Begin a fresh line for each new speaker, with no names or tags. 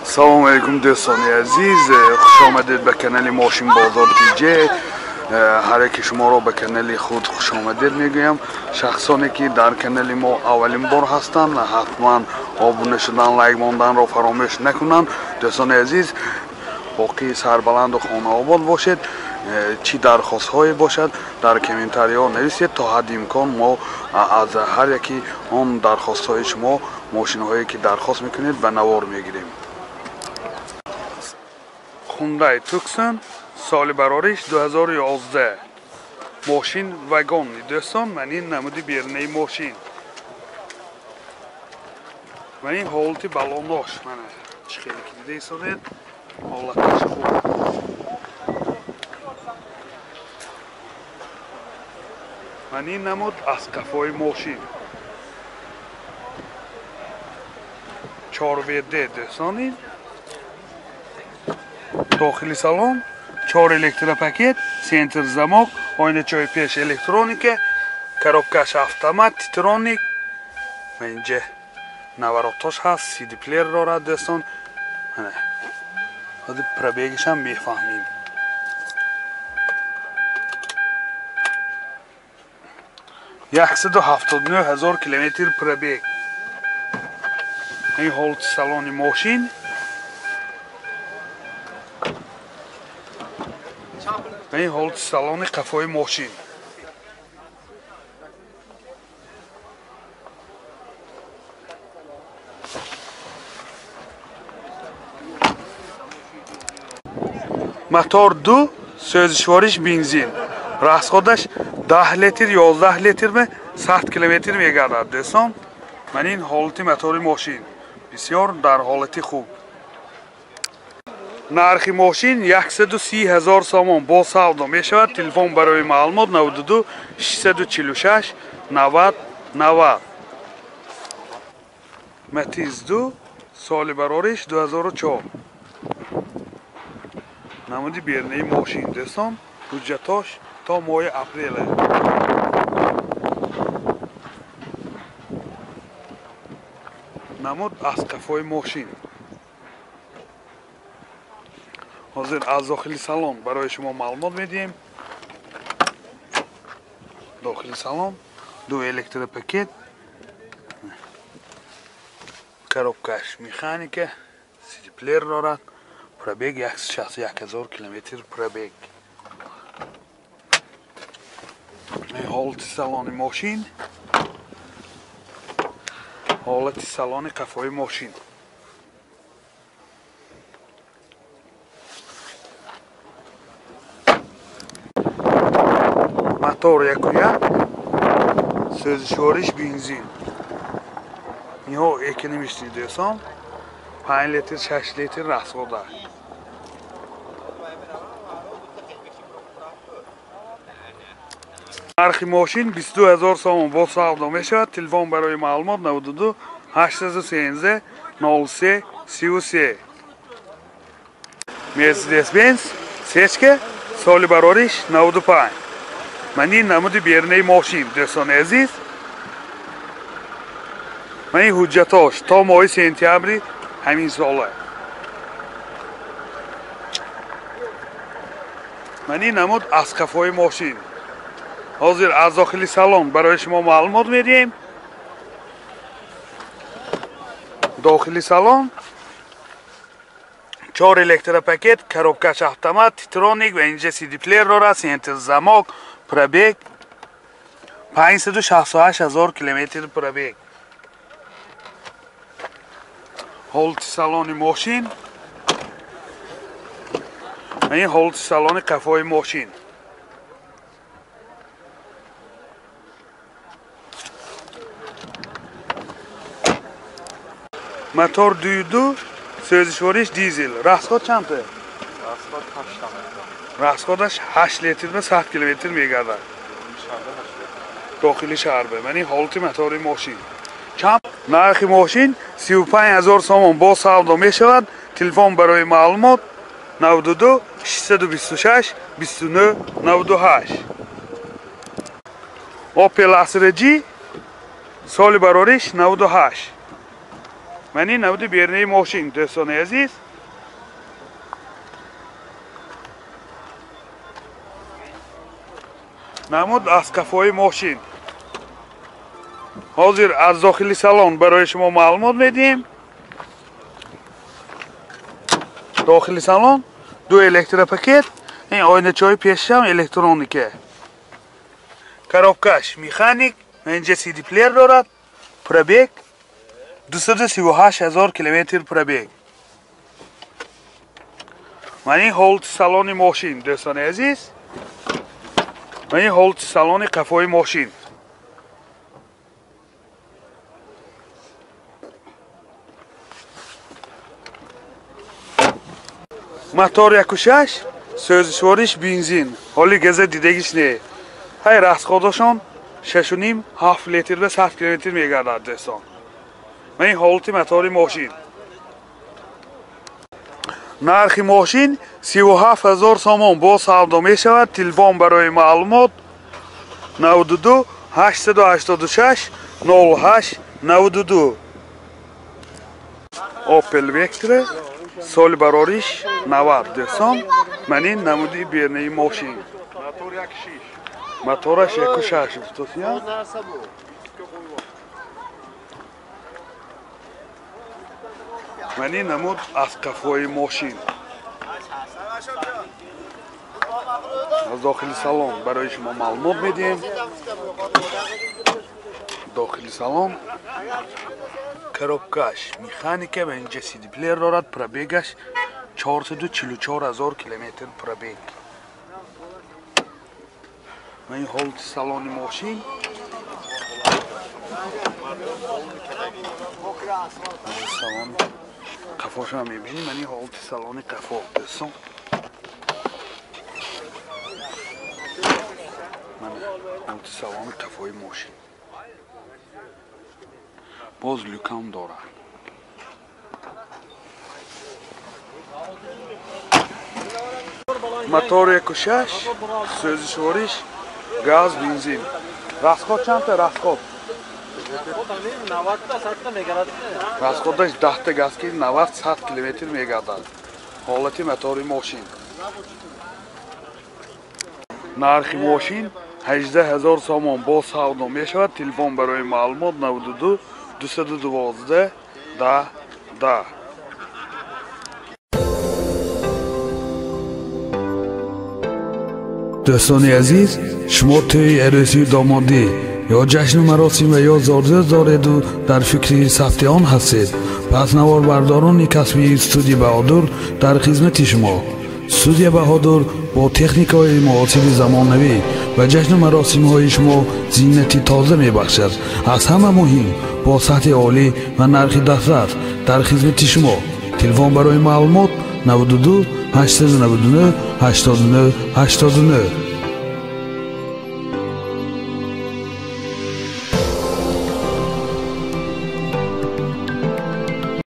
سلام علیکم دوستان عزیز، خوش آمدید به کانال ماشین بازار دیجی. هر یک شما را به کانال خود خوش آمدید میگویم. شخصانی که در کانال ما اولین بار هستند حتما آبونه شدن، لایک ماندن را فراموش نکنند. دوستان عزیز، باقی سربلند و خانه آباد باشید. چی درخواست هایی باشد در کامنتاری ها نویسید تا حد امکان ما از هر یکی آن درخواست های شما ماشین هایی که درخواست میکنید به نوار میگیریم. Hyundai Tucson سال برارش 2011 ماشین وگان دوستان. من این نمودی بیرنه ماشین من این حالتی بالوناش من خیلی که دیده ایستادید حالتش خوب. من این نمود از کفای ماشین 4WD دوستانی. داخلی سالن 4 الکتروپاکت، سنتر замок، آینه چای پیش الکترونیکه، коробкаш автомат تیترونیک. و اینجا نواراتاش هست، سی دی پلیر دارد دوستان. خود پربیگش هم میفهمیم. 179,000 کیلومتر پربیگ. این حالت سالن ماشین. این حالت سالن قفای ماشین. موتور 2 سوزشوارش بنزین. راسخودش 10 لیتر 11 لیتر به 100 کیلومتر میگردد دوستان. من این حالت موتور ماشین بسیار در حالت خوب. نرخ ماشین 130,000 سوم با سودا می شود. تلفن برای معلومات 92 646 90 90. متیز 2 سال برارش 2004 نمودی بیرنه ماشین دوستان. حجتاش تا ماه اپریل. نمود از کفای ماشین. حاضر از داخلی سالن برای شما معلومات میدیم. داخلی سالن 2 الکتروپاکت، коробкаш مکانیکه، سی دی پلیر دارد. پربیگ 161,000 کیلومتر پربیگ. این حالت سالن ماشین. حالت سالن قفای ماشین. موتور 1.1 سوزشوارش بنزین. اینها اکنیمیشتی دوستان. 5 لیتر 6 لیتر راسخوده. نرخ ماشین 22,000 سوم با سودا می شود. تلفن برای معلومات 92 813 03 33. مرسدس بنز سچکه سال برارش 95. من این نمود بیرنه ماشین دوستان عزیز. من این حجتاش تا ماه سپتامبر همین ساله. من این نمود از کفای ماشین. حاضر از داخلی سالن برای شما معلومات میدیم. داخلی سالن 4 الکتروپاکت، коробкаш автомат تیترونیک و اینجا سی دی پلیر دارد. سنتر замок. پربیگ 568,000 کیلومتر پربیگ. حالت سالن ماشین. این حالت سالن قفای ماشین. موتور 22 سوزشوارش دیزل. راسخود چنده؟
راسخود 8
راسخودش 8 لیتر به 100 کیلومتر میگردد. داخلی شهر به. من این حالت موتور ماشین. چند نرخ ماشین 35,000 سوم با سودا می شود. تلفن برای معلومات 92 626 29 98. اوپل اسر جی سال برارش 98. من این نود بیرنی ماشین دوستان عزیز نمود از کفای ماشین حاضر از داخل سالن برای شما معلومات میدیم داخل سالن دو الکتروپاکت این آینه چای پیشم الکترونیکه коробкаш механик اینجا CD پلیر دارد پرابیگ 238,000 کیلومتر پرابیگ من این هولت سالن ماشین دوستان عزیز من این هولت سالن قفای ماشین мотор 1.6 سوزشوارش بنزین حالی گازه دیدگیش نه های راسخودشون 6.5 لیتر به 100 کیلومتر میگردد دوستان من این هولت موتور ماشین نرخ ماشین 37,000 سوم با سودا می شود تلفن برای معلومات 92 886 08 92 اوپل وکتر سال براریش 90 دوستان من این نمودی بیرنی ماشین موتورش 1.6 توصیه من این نمود از کفای ماشین از داخل سالن برای شما معلومات میدیم داخل سالن коробкаш механика و اینجا CD پلیر دارد پرابیگش 444,000 کیلومتر پرابیگ من این هولت سالن ماشین سالن قفاش هم میبینیم من این هولت سالن قفا دوستان من هولت سالن قفای ماشین باز لوکام داره موتور 1.6 سوزشوارش گاز بنزین راسخود چند تا راسخود راسخودش 10 تا گاز که 90-100 کیلومتر میگردد حالت موتور ماشین نرخ ماشین 18,000 سوم با سودا می شود تلفن برای معلومات 92 212 10 دوستان عزیز شما توی عروسی دامادی یا جشن مراسم و یا زارزه دارید و در فکر ثبت آن هستید پس نوار برداران کسبی استودیو بهادر در خدمت شما استودیو بهادر با تکنیک‌های معاصر زمانوی و جشن مراسم های شما زینتی تازه میبخشد از همه مهم با سطح عالی و نرخ دسترس در خدمت شما تلفن برای معلومات 92 899 89 89